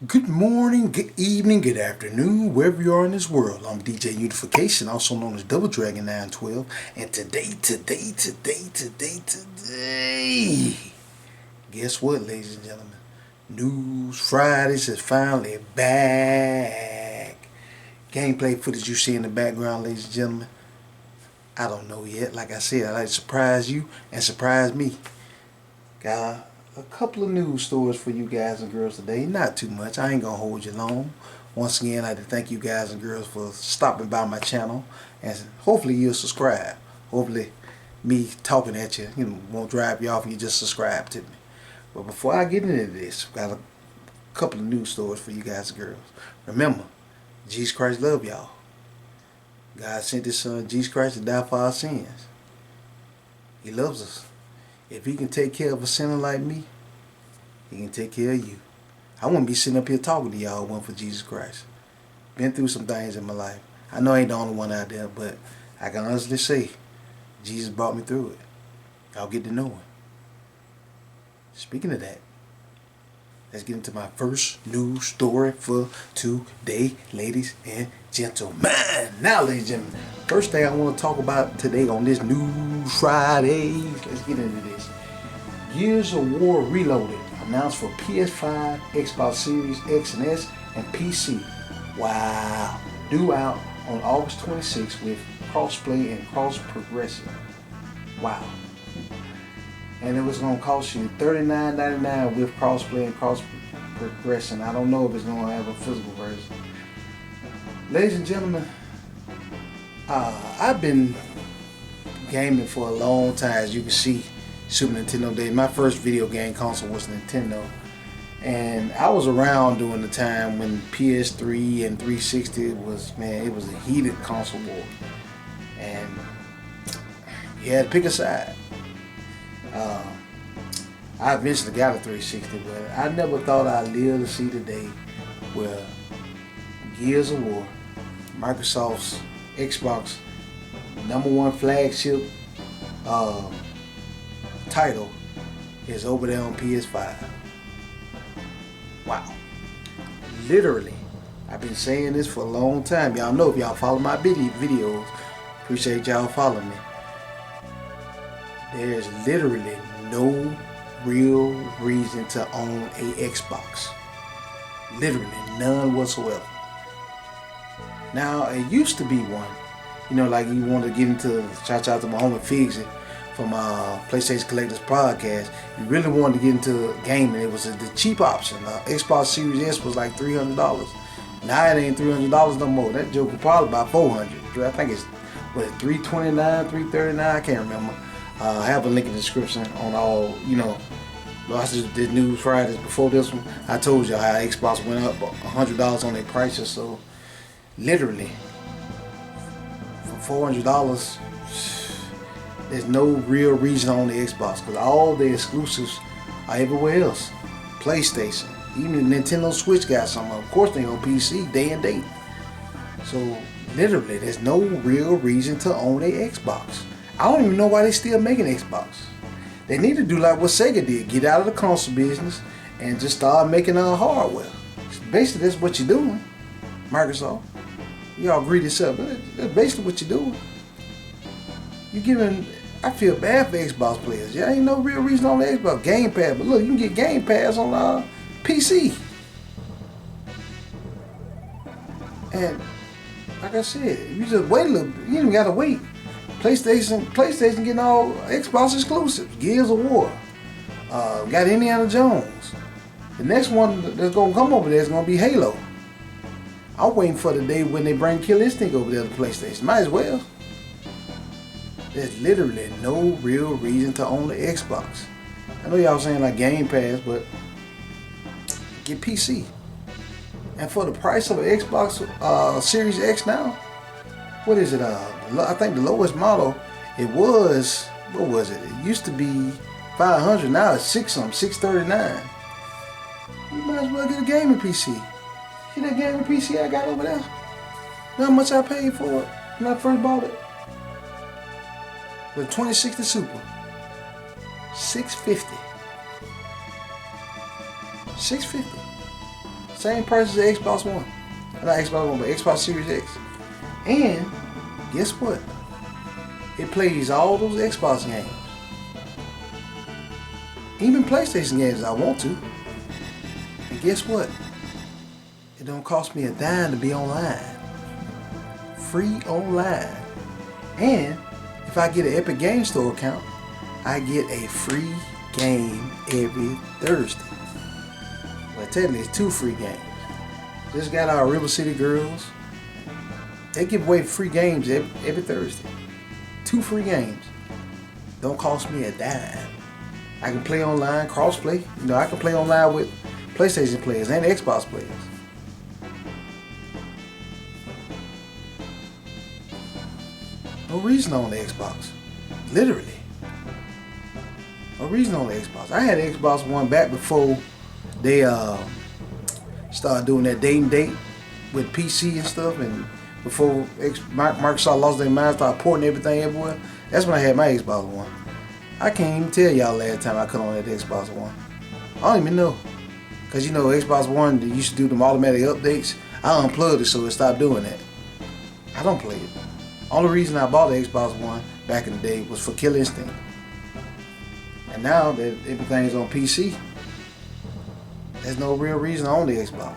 Good morning, good evening, good afternoon, wherever you are in this world. I'm DJ Unification, also known as Double Dragon 912, and today, guess what, ladies and gentlemen? News Fridays is finally back. Gameplay footage you see in the background, ladies and gentlemen, I don't know yet. Like I said, I like to surprise you and surprise me. Got a couple of news stories for you guys and girls today. Not too much. I ain't gonna hold you long. Once again, I'd like to thank you guys and girls for stopping by my channel, and hopefully you'll subscribe. Hopefully me talking at you, won't drive you off and you just subscribe to me. But before I get into this, I've got a couple of news stories for you guys and girls. Remember, Jesus Christ love y'all. God sent His Son, Jesus Christ, to die for our sins. He loves us. If He can take care of a sinner like me, He can take care of you. I wouldn't be sitting up here talking to y'all if it wasn't for Jesus Christ. Been through some things in my life. I know I ain't the only one out there, but I can honestly say Jesus brought me through it. I'll get to know Him. Speaking of that, let's get into my first news story for today, ladies and gentlemen. Now, ladies and gentlemen, first thing I want to talk about today on this News Friday, let's get into this. Gears of War Reloaded announced for PS5, Xbox Series X and S, and PC. Wow. Due out on August 26th with crossplay and cross-progression. Wow. And it was going to cost you $39.99 with crossplay and cross-progression. I don't know if it's going to have a physical version. Ladies and gentlemen, I've been gaming for a long time. As you can see, Super Nintendo days. My first video game console was Nintendo, and I was around during the time when PS3 and 360 was, man, it was a heated console war, and you had to pick a side. I eventually got a 360, but I never thought I'd live to see the day where Gears of War, Microsoft's Xbox #1 flagship title, is over there on PS5. Wow. Literally, I've been saying this for a long time. Y'all know if y'all follow my videos, appreciate y'all following me. There's literally no real reason to own a Xbox. Literally none whatsoever. Now, it used to be one, like you want to get into, shout out to my homie Figsy from PlayStation Collectors Podcast. You really wanted to get into gaming, it was the cheap option. Xbox Series S was like $300. Now it ain't $300 no more. That joke was probably about $400. I think it's, $329, $339, I can't remember. I have a link in the description on all, I did News Fridays before this one. I told you how Xbox went up $100 on their prices. So literally for $400, there's no real reason on the Xbox, because all the exclusives are everywhere else. PlayStation, even the Nintendo Switch got some. Of course they on PC day and date. So literally there's no real reason to own a Xbox. I don't even know why they still making Xbox. They need to do like what Sega did, get out of the console business and just start making hardware. Basically that's what you're doing, Microsoft. Y'all agree this up, but that's basically what you're doing. You're giving, I feel bad for Xbox players. Yeah, ain't no real reason on the Xbox. Game Pass, but look, you can get Game Pass on PC. And like I said, you just wait a little bit. You even gotta wait. PlayStation getting all Xbox exclusives. Gears of War. Got Indiana Jones. The next one that's gonna come over there is gonna be Halo. I'm waiting for the day when they bring Killer Instinct over there to PlayStation. Might as well. There's literally no real reason to own an Xbox. I know y'all saying like Game Pass, but get PC. And for the price of an Xbox Series X now, what is it? I think the lowest model, it was, what was it? It used to be $500. Now it's $639. You might as well get a gaming PC. See that gaming PC I got over there? Know how much I paid for it when I first bought it? The 2060 Super. $650. $650. Same price as the Xbox One. Not Xbox One, but Xbox Series X. And guess what? It plays all those Xbox games. Even PlayStation games I want to. And guess what? It don't cost me a dime to be online. Free online. And if I get an Epic Game Store account, I get a free game every Thursday. Well, technically it's 2 free games. Just got our River City Girls. They give away free games every Thursday. 2 free games. Don't cost me a dime. I can play online, cross-play. You know, I can play online with PlayStation players and Xbox players. No reason on the Xbox. Literally. No reason on the Xbox. I had an Xbox One back before they started doing that dating date with PC and stuff, and before Microsoft lost their mind, started porting everything everywhere. That's when I had my Xbox One. I can't even tell y'all last time I cut on that Xbox One. I don't even know. Because you know, Xbox One, they used to do them automatic updates. I unplugged it so it stopped doing that. I don't play it. Only reason I bought the Xbox One back in the day was for Killer Instinct. And now that everything's on PC, there's no real reason to own the Xbox.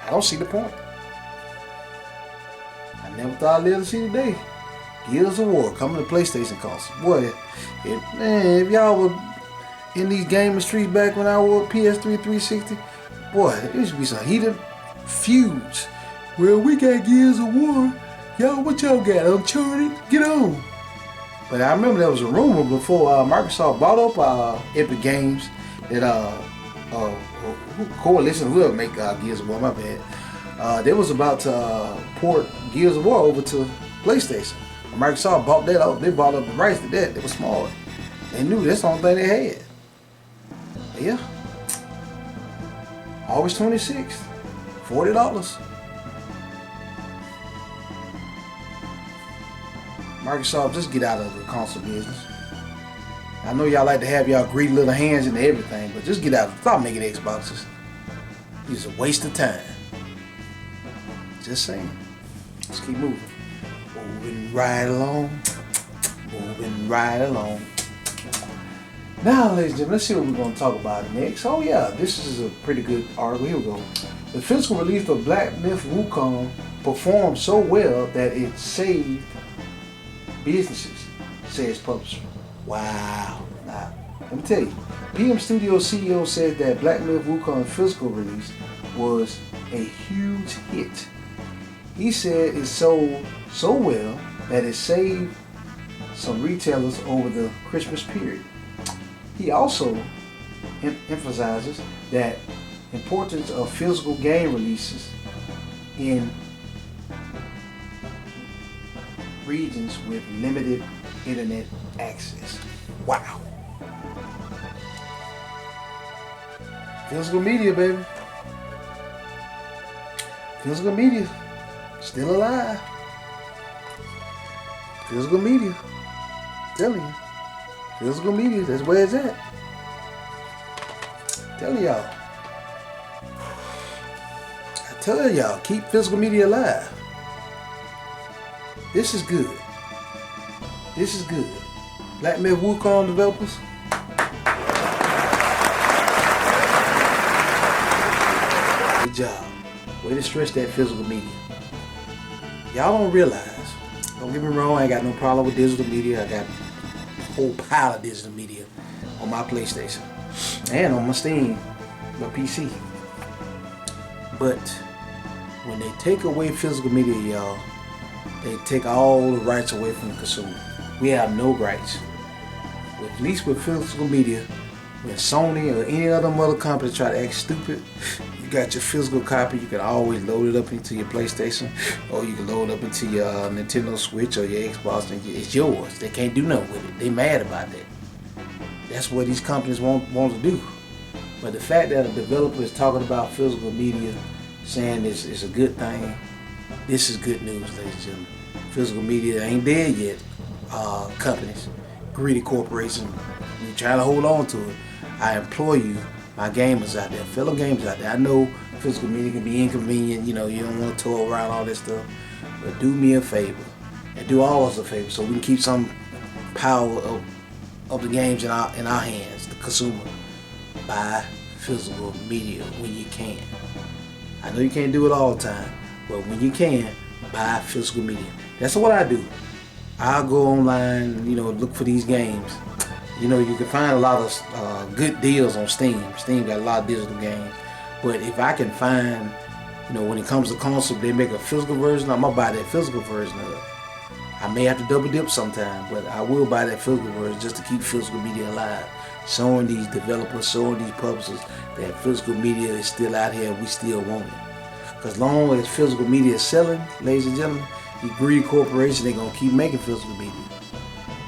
I don't see the point. I never thought I'd live to see the day. Gears of War coming to PlayStation consoles. Boy, man, if y'all were in these gaming streets back when I was PS3 360, boy, there used to be some heated feuds. Well, we got Gears of War. Y'all, what y'all got? Uncharted? Get on. But I remember there was a rumor before Microsoft bought up Epic Games that Coalition, whoever make Gears of War, my bad. They was about to port Gears of War over to PlayStation. When Microsoft bought that up. They bought up the rights to that. They were smart. They knew that's the only thing they had. But yeah. August 26th, $40. Microsoft, just get out of the console business. I know y'all like to have y'all greedy little hands into everything, but just get out. Stop making Xboxes. It's a waste of time. Just saying. Let's keep moving. Moving right along. Moving right along. Now, ladies and gentlemen, let's see what we're going to talk about next. Oh yeah, this is a pretty good article. Here we go. The physical release of Black Myth Wukong performed so well that it saved businesses, says publisher. Wow. Now, let me tell you, PM Studio CEO said that Black Myth Wukong physical release was a huge hit. He said it sold so well that it saved some retailers over the Christmas period. He also emphasizes that importance of physical game releases in regions with limited internet access. Wow. Physical media, baby. Physical media. Still alive. Physical media. Telling you. Physical media, that's where it's at. Telling y'all. I tell y'all, keep physical media alive. This is good. This is good. Black Myth Wukong developers. Good job. Way to stretch that physical media. Y'all don't realize. Don't get me wrong, I ain't got no problem with digital media. I got a whole pile of digital media on my PlayStation and on my Steam, my PC. But when they take away physical media, y'all, they take all the rights away from the consumer. We have no rights. At least with physical media, when Sony or any other mother company try to act stupid, you got your physical copy. You can always load it up into your PlayStation, or you can load it up into your Nintendo Switch or your Xbox, and it's yours. They can't do nothing with it. They mad about that. That's what these companies want to do. But the fact that a developer is talking about physical media, saying it's a good thing, this is good news, ladies and gentlemen. Physical media ain't dead yet. Companies, greedy corporations, we trying to hold on to it. I implore you, my gamers out there, fellow gamers out there. I know physical media can be inconvenient. You know, you don't want to tour around all this stuff, but do me a favor and do all of us a favor so we can keep some power of the games in our hands, the consumer. Buy physical media when you can. I know you can't do it all the time, but when you can, buy physical media. That's what I do. I'll go online, you know, look for these games. You know, you can find a lot of good deals on Steam. Steam got a lot of digital games. But if I can find, you know, when it comes to console, they make a physical version, I'm gonna buy that physical version of it. I may have to double dip sometime, but I will buy that physical version just to keep physical media alive. Showing these developers, showing these publishers that physical media is still out here and we still want it. Because long as physical media is selling, ladies and gentlemen, these greedy corporations, they're going to keep making physical media.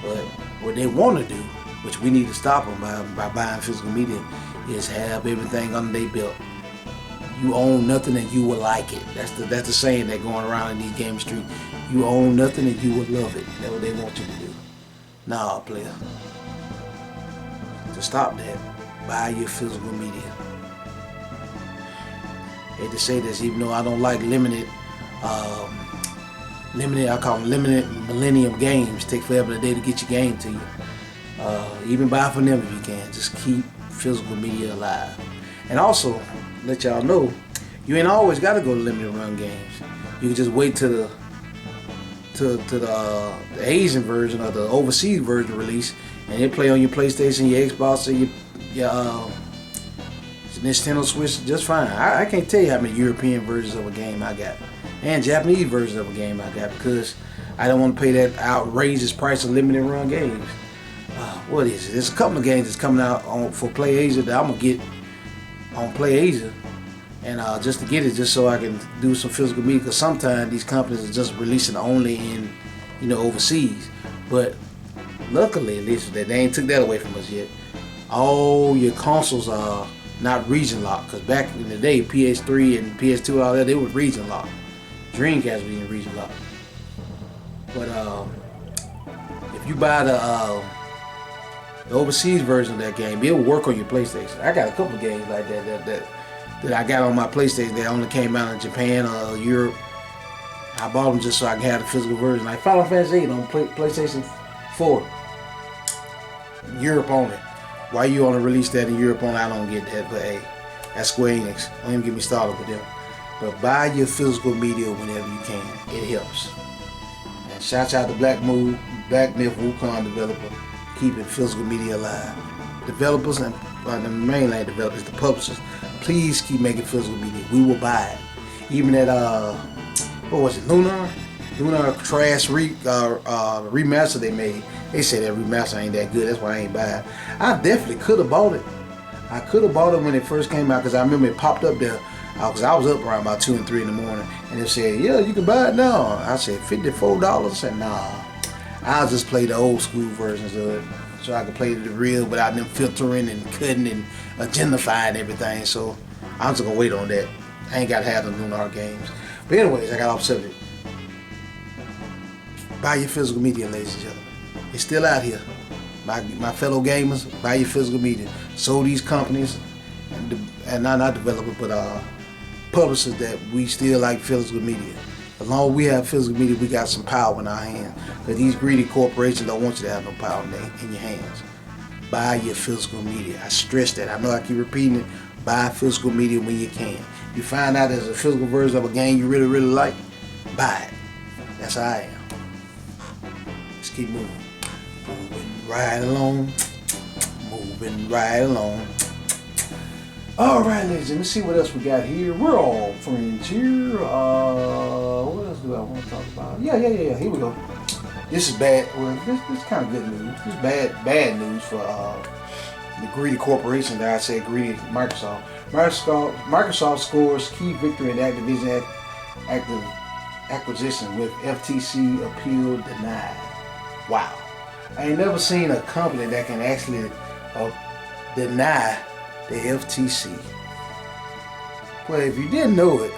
But what they want to do, which we need to stop them by buying physical media, is have everything under their belt. You own nothing and you will like it. That's the saying that going around in these game streets. You own nothing and you will love it. That's what they want you to do. Nah, player. To stop that, buy your physical media. I hate to say this, even though I don't like limited, I call them limited millennium games. Take forever a day to get your game to you. Even buy from them if you can. Just keep physical media alive. And also, let y'all know, you ain't always got to go to limited run games. You can just wait till the Asian version or the overseas version release, and it play on your PlayStation, your Xbox, or your Nintendo Switch just fine. I can't tell you how many European versions of a game I got and Japanese versions of a game I got because I don't want to pay that outrageous price of limited run games. What is it? There's a couple of games that's coming out for PlayAsia that I'm gonna get on PlayAsia, and just to get it, just so I can do some physical media. Because sometimes these companies are just releasing only in, you know, overseas. But luckily, at least they ain't took that away from us yet. All your consoles are not region locked. Because back in the day, PS3 and PS2, all that, they were region locked. Dreamcast was in region locked. But if you buy the overseas version of that game, it'll work on your PlayStation. I got a couple of games like that I got on my PlayStation that only came out in Japan or Europe. I bought them just so I can have the physical version. Like Final Fantasy 8 on PlayStation 4. Europe only. Why you want to release that in Europe only? I don't get that, but hey, that's Square Enix. Don't even get me started with them. But buy your physical media whenever you can. It helps. And shout out to Black Myth Wukong developer, keeping physical media alive. Developers and the mainland developers, the publishers, please keep making physical media. We will buy it. Even that what was it, Lunar trash remaster they made. They said that remaster ain't that good. That's why I ain't buy it. I definitely could have bought it. I could have bought it when it first came out because I remember it popped up there. Because I was up around about 2 and 3 in the morning, and they said, "Yeah, you can buy it now." I said, $54. I said, "Nah, I'll just play the old school versions of it, so I can play the real without them filtering and cutting and agendifying everything." So I'm just gonna wait on that. I ain't gotta have the Lunar games. But anyways, I got off subject. Buy your physical media, ladies and gentlemen. It's still out here. My fellow gamers, buy your physical media. So these companies, and not developers, but publishers, that we still like physical media. As long as we have physical media, we got some power in our hands. Because these greedy corporations don't want you to have no power in your hands. Buy your physical media. I stress that. I know I keep repeating it. Buy physical media when you can. You find out there's a physical version of a game you really, really like, buy it. That's how I am. Let's keep moving. Moving right along. Moving right along. Alright, ladies, let's see what else we got here. We're all friends here. What else do I want to talk about? Yeah. Here we go. This is bad. Well, this is kind of good news. This is bad news for the greedy corporation that I said greedy Microsoft. Microsoft scores key victory in Activision acquisition with FTC appeal denied. Wow. I ain't never seen a company that can actually deny the FTC. Well, if you didn't know it,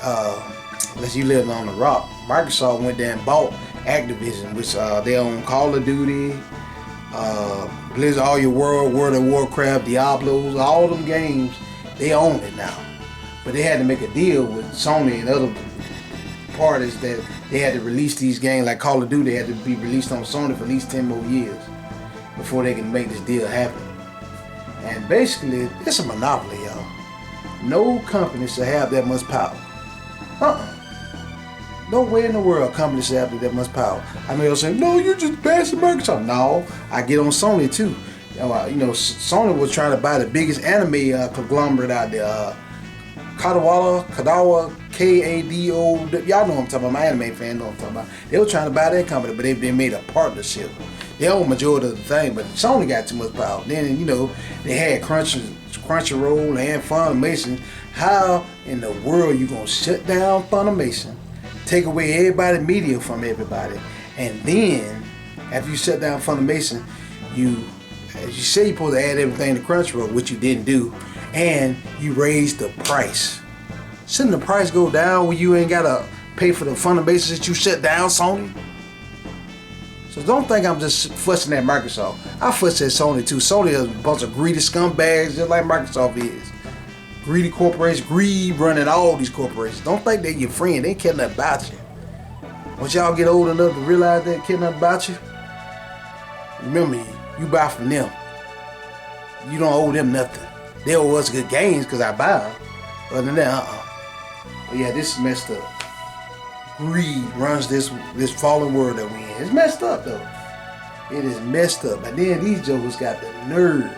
unless you lived on the rock, Microsoft went there and bought Activision, which they own Call of Duty, Blizzard, all your World of Warcraft, Diablos, all them games, they own it now. But they had to make a deal with Sony and other parties that they had to release these games, like Call of Duty had to be released on Sony for at least 10 more years before they can make this deal happen. And basically, it's a monopoly, y'all. No company should have that much power. No way in the world companies should have that much power. I know you're saying, no, you're just bashing Microsoft. No, I get on Sony too. Sony was trying to buy the biggest anime conglomerate out there. Kadawa, Kado. Y'all know what I'm talking about. My anime fan know what I'm talking about. They were trying to buy that company, but they made a partnership. They own majority of the thing, but Sony got too much power. Then, they had Crunchyroll and Funimation. How in the world you gonna shut down Funimation, take away everybody's media from everybody, and then after you shut down Funimation, as you say, you're supposed to add everything to Crunchyroll, which you didn't do, and you raised the price. Shouldn't the price go down when you ain't gotta pay for the Funimation that you shut down, Sony? So don't think I'm just fussing at Microsoft. I fuss at Sony too. Sony is a bunch of greedy scumbags just like Microsoft is. Greedy corporations, greed running all these corporations. Don't think they're your friend. They ain't care nothing about you. Once y'all get old enough to realize they ain't care nothing about you, remember, you buy from them. You don't owe them nothing. They owe us good games because I buy them. Other than that, But yeah, this is messed up. Greed runs this fallen world that we in. It's messed up though. It is messed up. And then these jokers got the nerve,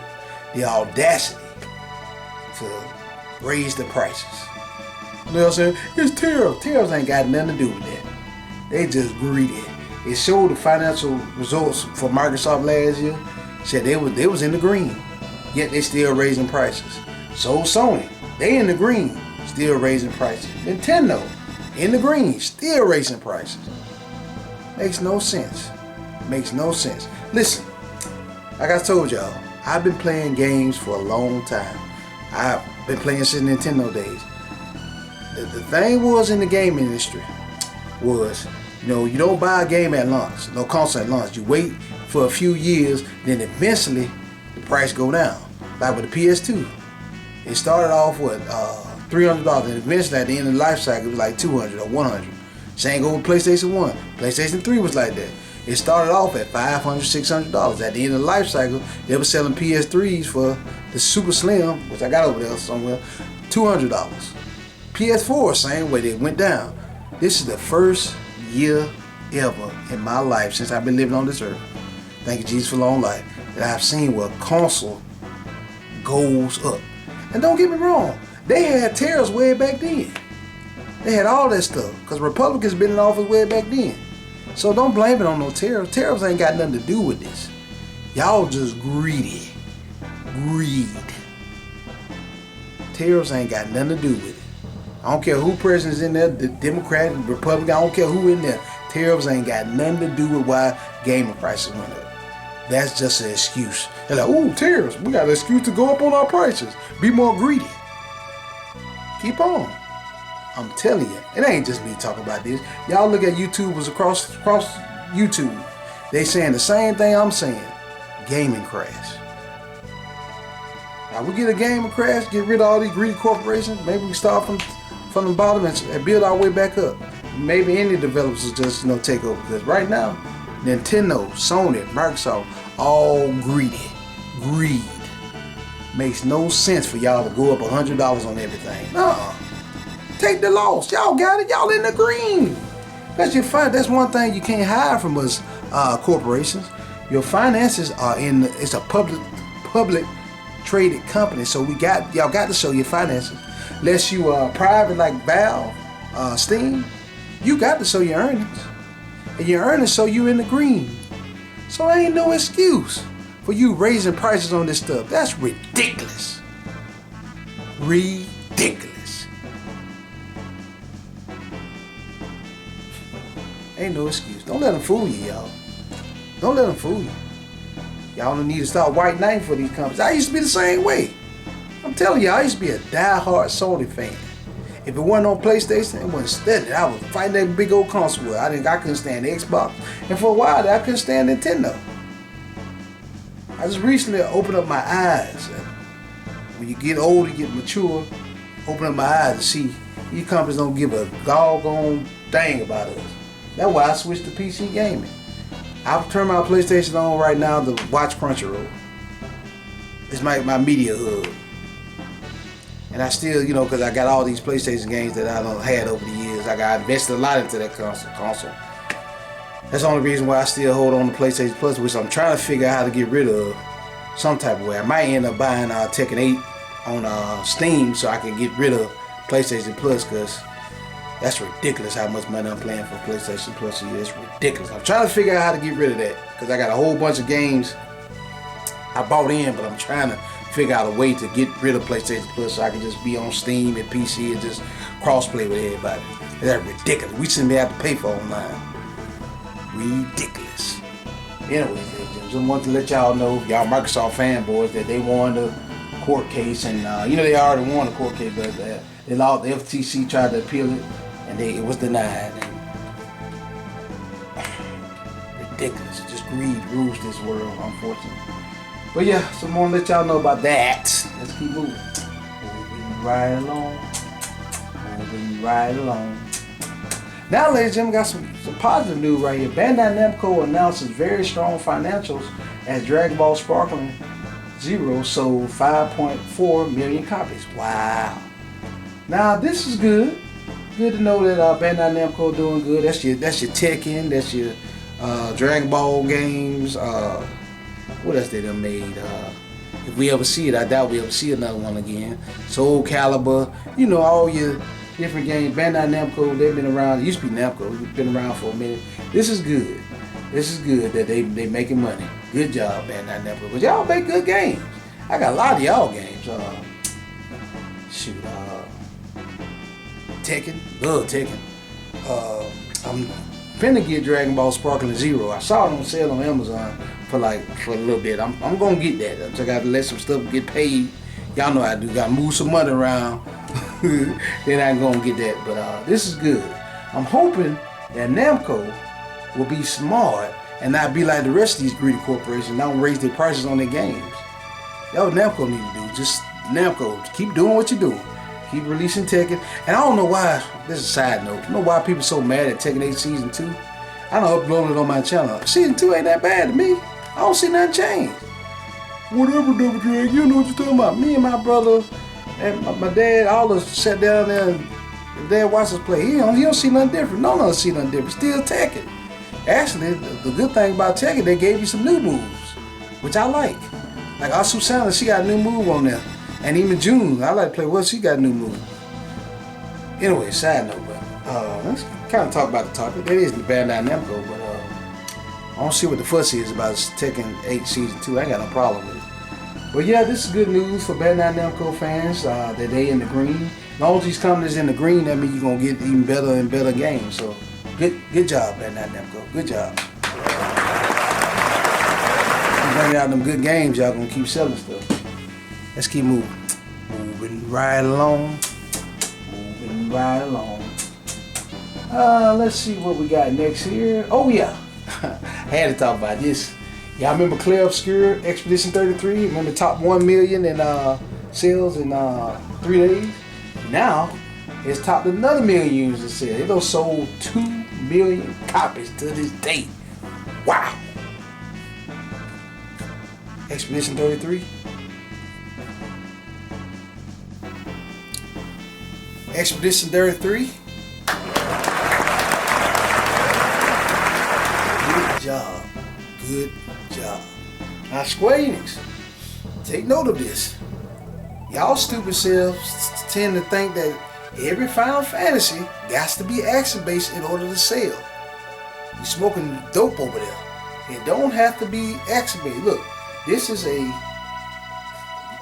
the audacity to raise the prices. You know what I'm saying? It's tariffs. Tariffs ain't got nothing to do with that. They just greedy. It showed the financial results for Microsoft last year. Said they was in the green, yet they still raising prices. So Sony, they in the green, still raising prices. Nintendo, in the green, still raising prices. Makes no sense. Makes no sense. Listen, like I told y'all, I've been playing games for a long time. I've been playing since Nintendo days. The thing was in the game industry was, you don't buy a game at launch, no console at launch. You wait for a few years, then eventually the price go down. Like with the PS2, it started off with $300, and eventually at the end of the life cycle it was like $200 or $100. Same go with PlayStation 1. PlayStation 3 was like that. It started off at $500, $600. At the end of the life cycle, they were selling PS3s for the Super Slim, which I got over there somewhere, $200. PS4, same way, they went down. This is the first year ever in my life since I've been living on this earth, thank you Jesus for long life, that I've seen where console goes up. And don't get me wrong, they had tariffs way back then. They had all that stuff because Republicans been in office way back then. So don't blame it on no tariffs. Tariffs ain't got nothing to do with this. Y'all just greedy. Greed. Tariffs ain't got nothing to do with it. I don't care who president's in there, the Democrat, Republican, I don't care who in there. Tariffs ain't got nothing to do with why gaming prices went up. That's just an excuse. They're like, ooh, tariffs. We got an excuse to go up on our prices. Be more greedy. Keep on. I'm telling you, it ain't just me talking about this. Y'all look at YouTubers across YouTube. They saying the same thing I'm saying. Gaming crash. Now we get a gaming crash, get rid of all these greedy corporations. Maybe we start from the bottom and build our way back up. Maybe any developers will just take over. Because right now, Nintendo, Sony, Microsoft, all greedy. Greed. Makes no sense for y'all to go up $100 on everything. Nuh-uh. Take the loss. Y'all got it. Y'all in the green. That's one thing you can't hide from us corporations. Your finances are it's a public traded company. So y'all got to show your finances. Unless you are private like Valve, Steam, you got to show your earnings. And your earnings show you in the green. So ain't no excuse for you raising prices on this stuff. That's ridiculous. Ridiculous. Ain't no excuse. Don't let them fool you, y'all. Don't let them fool you. Y'all don't need to start white knighting for these companies. I used to be the same way. I'm telling you, I used to be a die-hard Sony fan. If it wasn't on PlayStation, it wasn't steady. I was fighting that big old console. I couldn't stand Xbox. And for a while, I couldn't stand Nintendo. I just recently opened up my eyes. When you get older, you get mature, open up my eyes to see these companies don't give a doggone thing about us. That's why I switched to PC gaming. I've turned my PlayStation on right now to watch Crunchyroll. It's my media hub. And I still, you know, because I got all these PlayStation games that I done had over the years. I invested a lot into that console. That's the only reason why I still hold on to PlayStation Plus, which I'm trying to figure out how to get rid of some type of way. I might end up buying Tekken 8 on Steam so I can get rid of PlayStation Plus, because that's ridiculous how much money I'm paying for PlayStation Plus a year. It's ridiculous. I'm trying to figure out how to get rid of that, because I got a whole bunch of games I bought in, but I'm trying to figure out a way to get rid of PlayStation Plus so I can just be on Steam and PC and just cross-play with everybody. That's ridiculous. We shouldn't have to pay for online. Ridiculous. Anyways, just wanted to let y'all know, y'all Microsoft fanboys, that they won the court case, and you know they already won the court case, but they lost. The FTC tried to appeal it, and it was denied. And ridiculous. Just greed rules this world, unfortunately. But yeah, so I'm gonna let y'all know about that. Let's keep moving. Moving right along. Moving right along. Now, ladies and gentlemen, got some positive news right here. Bandai Namco announces very strong financials as Dragon Ball Sparkling Zero sold 5.4 million copies. Wow. Now, this is good. Good to know that Bandai Namco doing good. That's your Tekken. That's your Dragon Ball games. What else they done made? If we ever see it, I doubt we ever see another one again. Soul Calibur. You know, all your different games. Bandai Namco, they've been around. It used to be Namco. They've been around for a minute. This is good. This is good that they making money. Good job, Bandai Namco. But y'all make good games. I got a lot of y'all games. Tekken. Love Tekken. I'm finna get Dragon Ball Sparkling Zero. I saw it on sale on Amazon for a little bit. I'm gonna get that. I just gotta let some stuff get paid. Y'all know I do. Gotta move some money around. Then I'm gonna get that. But this is good. I'm hoping that Namco will be smart and not be like the rest of these greedy corporations. Don't raise their prices on their games. That's what Namco need to do. Just Namco, keep doing what you're doing. Keep releasing Tekken. And I don't know why, this is a side note, I don't know why people are so mad at Tekken 8 Season 2. I don't upload it on my channel. Season 2 ain't that bad to me. I don't see nothing change. Whatever, Double Drag, you know what you're talking about. Me and my brother and my dad all of us sat down there and dad watched us play. He don't see nothing different. No one see nothing different. Still Tekken. Actually, the good thing about Tekken, they gave you some new moves, which I like. Like Asusana, she got a new move on there. And even June, I like to play well, she got a new move. Anyway, side note, but let's kind of talk about the topic. That is the Bandai Namco, but I don't see what the fuss is about Tekken 8 Season 2. I ain't got no problem with it. But yeah, this is good news for Bandai Namco fans, that they in the green. As long as these companies in the green, that means you're going to get even better and better games. So, good job, Bandai Namco. Good job. Bringing out them good games, y'all going to keep selling stuff. Let's keep moving. Moving right along. Moving right along. Let's see what we got next here. Oh yeah. I had to talk about this. Y'all remember Claire Obscure Expedition 33? Remember top 1 million in sales in 3 days? Now it's topped another million units in sales. It done sold 2 million copies to this date. Wow. Expedition 33. Expedition 33. Good job. Good job. Now Square Enix, take note of this. Y'all stupid selves tend to think that every Final Fantasy got to be action based in order to sell. You smoking dope over there. It don't have to be action based. Look,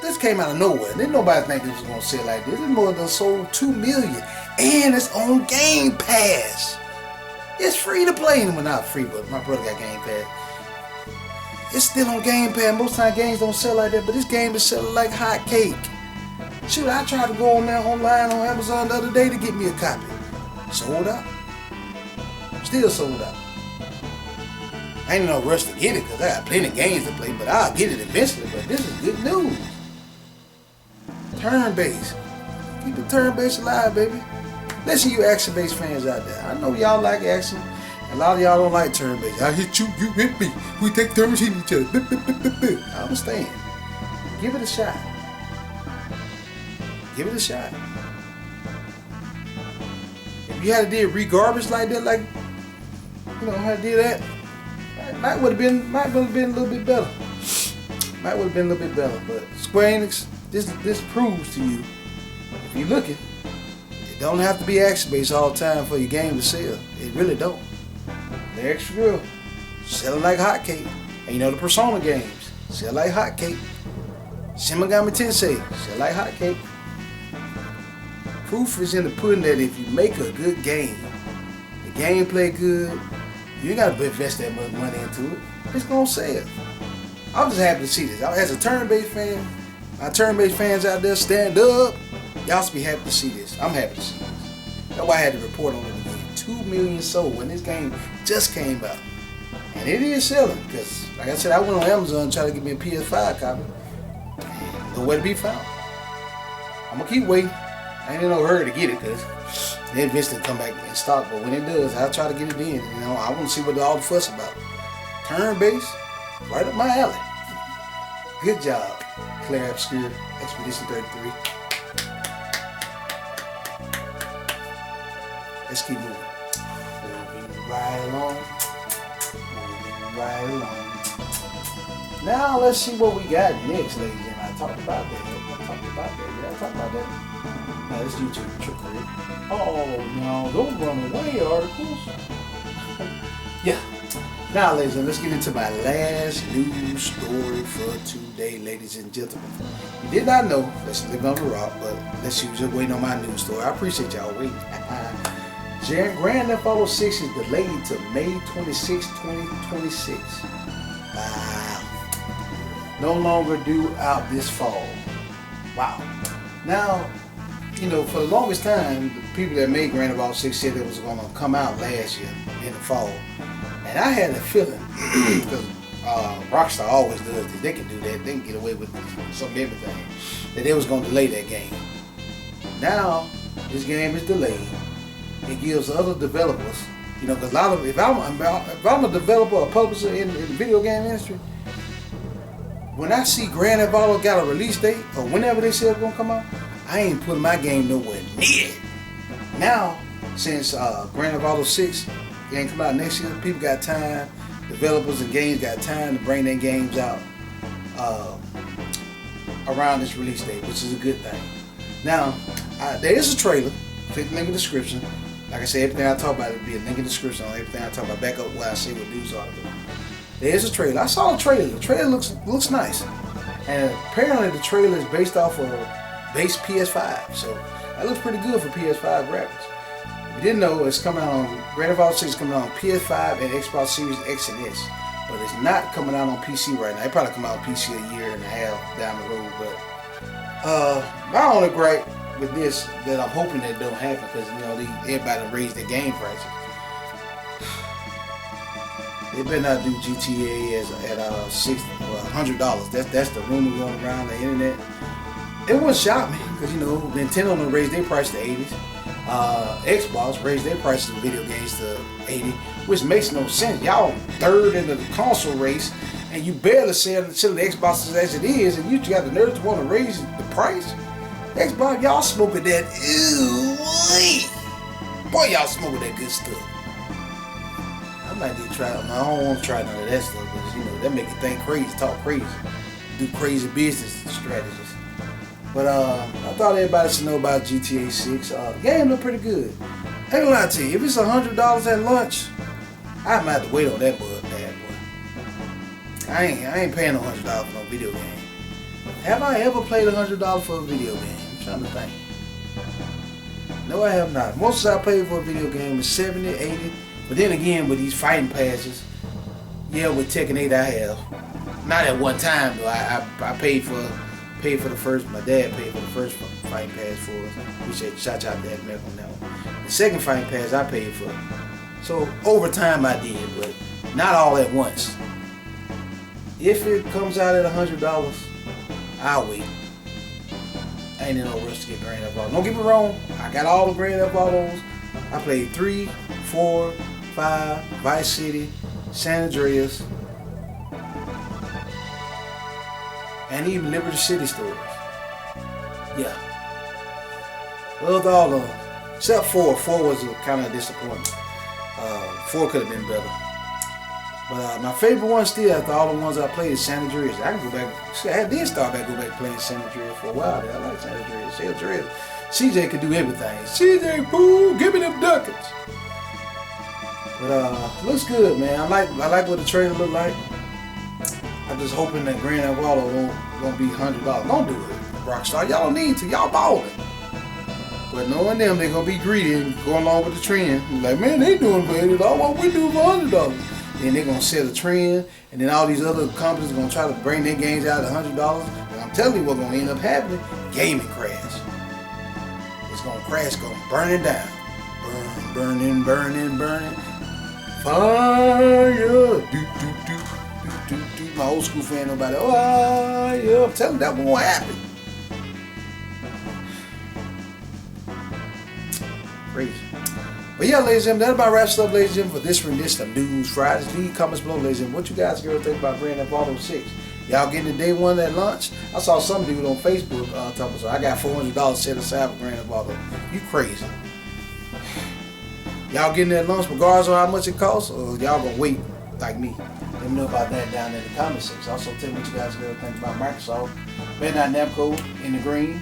this came out of nowhere. Didn't nobody think this was gonna sell like this. This more than sold 2 million, and it's on Game Pass. It's free to play. Well, not free, but my brother got Game Pass. It's still on Game Pass. Most times games don't sell like that, but this game is selling like hot cake. Shoot, I tried to go on there online on Amazon the other day to get me a copy. Sold out. Still sold out. I ain't no rush to get it because I got plenty of games to play, but I'll get it eventually. But this is good news. Turn-based. Keep the turn-based alive, baby. Listen, you action-based fans out there. I know y'all like action. A lot of y'all don't like turn-based. I hit you, you hit me. We take turns hitting each other. I understand. Give it a shot. Give it a shot. If you had to do regarbage like that, like, you know, how to do that, might would have been a little bit better. Might would have been a little bit better. But Square Enix, this proves to you, if you're looking, it don't have to be action-based all the time for your game to sell. It really don't. They're extra good. Selling like hotcake. And you know the Persona games, sell like hotcake. Shin Megami Tensei, sell like hotcake. Proof is in the pudding that if you make a good game, the gameplay good, you ain't got to invest that much money into it. It's gonna sell. I'm just happy to see this. As a turn-based fan, my turn-based fans out there, stand up. Y'all should be happy to see this. I'm happy to see this. That's why I had to report on it again. 2 million sold when this game just came out. And it is selling because, like I said, I went on Amazon and tried to get me a PS5 copy. Nowhere to be found. I'm going to keep waiting. I ain't in no hurry to get it because it eventually come back in stock. But when it does, I'll try to get it in. You know, I want to see what all the fuss about. Turn-based, right up my alley. Good job, Claire Obscure, Expedition 33. Let's keep moving. Moving right along. Moving right along. Now let's see what we got next, ladies and gentlemen. I talked about that. Did I talk about that? No, this YouTube trickery. Oh no, don't run away, articles. Yeah. Now, ladies and gentlemen, let's get into my last news story for today, ladies and gentlemen. You did not know, let's live on the rock, but let's use just waiting on my news story. I appreciate y'all waiting. Grand Theft Auto 6 is delayed to May 26, 2026. Wow. No longer due out this fall. Wow. Now, you know, for the longest time, the people that made Grand Theft Auto 6 said it was going to come out last year in the fall. And I had a feeling, because Rockstar always does this, they can do that, they can get away with some everything, that they was going to delay that game. Now, this game is delayed. It gives other developers, you know, because a lot of, if I'm a developer or publisher in the video game industry, when I see Grand Theft Auto got a release date, or whenever they say it's going to come out, I ain't putting my game nowhere near it. Now, since Grand Theft Auto 6 ain't come out next year, people got time, developers and games got time to bring their games out around this release date, which is a good thing. Now, there is a trailer, click the link in the description. Like I said, everything I talk about, it'll be a link in the description on everything I talk about, back up what I say with news articles. There's a trailer. I saw the trailer. The trailer looks nice. And apparently the trailer is based off of base PS5. So that looks pretty good for PS5 graphics. If you didn't know, it's coming out on, Grand Theft Auto 6 is coming out on PS5 and Xbox Series X and S. But it's not coming out on PC right now. It probably come out on PC a year and a half down the road. But my only gripe with this that I'm hoping that don't happen, because you know everybody raised their game prices. They better not do GTA at $100. That's the rumor going around the internet. It wouldn't shock me, because you know Nintendo done raised their price to 80s. Xbox raised their prices of video games to 80, which makes no sense. Y'all third in the console race, and you barely sell the Xbox as it is, and you got the nerves to want to raise the price. Xbox, y'all smoking that, boy, y'all smoking that good stuff. I might need to try it. I don't want to try none of that stuff, because you know that make you think crazy, talk crazy, do crazy business strategies. But I thought everybody should know about GTA 6. The game look pretty good. I ain't gonna lie to you, if it's $100 at launch, I might have to wait on that bad boy. I ain't paying $100 for no video game. Have I ever played $100 for a video game? I'm trying to think. No, I have not. Most I paid for a video game is 70, 80. But then again, with these fighting passes, yeah, with Tekken 8 I have. Not at one time though. I paid for the first. My dad paid for the first fighting pass for us. Appreciate shout out to Dad Mac on that one. The second fighting pass I paid for. So over time I did, but Not all at once. If it comes out at $100, I'll wait. I ain't in no rush to get Grand Theft Auto. Don't get me wrong, I got all the Grand Theft Autos. I played 3, 4, 5, Vice City, San Andreas, and even Liberty City stores. Yeah. Loved all of them. Except 4. 4 was kind of a disappointment. 4 could have been better. But my favorite one still, after all the ones I played, is San Andreas. I can go back. I did start back, go back playing San Andreas for a while. I like San Andreas. San Andreas. CJ could do everything. CJ, boo, give me them ducats. But looks good, man. I like what the trailer look like. I'm just hoping that Grand Theft Auto won't be $100. Don't do it, Rockstar. Y'all don't need to. Y'all balling. But knowing them, they're gonna be greedy and go along with the trend. Like, man, they doing better. All what we do for $100. Then they're gonna set a trend, and then all these other companies are gonna try to bring their games out at $100. And I'm telling you what's gonna end up happening: gaming crash. It's gonna crash, gonna burn it down. Burning. Fire. Do. My old school fan, nobody. Oh, yeah. I'm telling you, that won't happen. Crazy. But yeah, ladies and gentlemen, that about wraps up, ladies and gentlemen, for this rendition of News Fridays. Leave comments below, ladies and gentlemen. What you guys girls think about Grand Theft Auto 6? Y'all getting the day one at lunch? I saw some dude on Facebook talking about, I got $400 set aside for Grand Theft Auto. You crazy. Y'all getting that lunch regardless of how much it costs, or y'all gonna wait like me? Let me know about that down in the comment section. Also, tell me what you guys girls think about Microsoft. Bandai Namco in the green.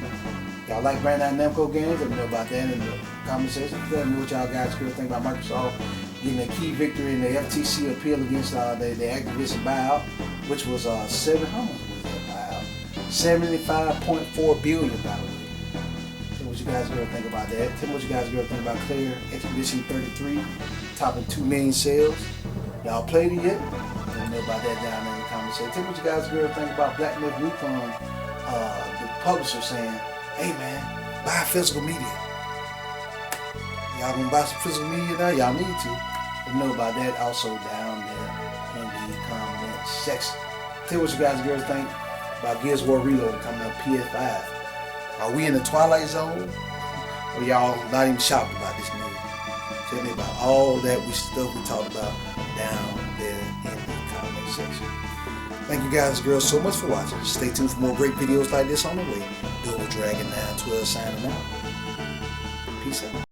Y'all like Bandai Namco games? Let me know about that in the comment section. Tell me what y'all guys think about Microsoft getting a key victory in the FTC appeal against the Activision buyout, which was how much was that buyout? $75.4 billion, by the way. Tell me what you guys think about that. Tell me what you guys think about Clear Expedition 33 topping 2 million sales. Y'all played it yet? Let me know about that down in the comment section. Tell me what you guys think about Black Myth Wukong, the publisher, saying, hey man, buy physical media. Y'all gonna buy some physical media now? Y'all need to. Let me know about that also down there in the comment section. Tell me what you guys think about Gears of War Reloaded coming up PS5. Are we in the Twilight Zone? Or y'all not even shocked about this news? Tell me about all that stuff we talked about down there in the comment section. Thank you guys and girls so much for watching. Stay tuned for more great videos like this on the way. Double Dragon 912 signing out. Peace out.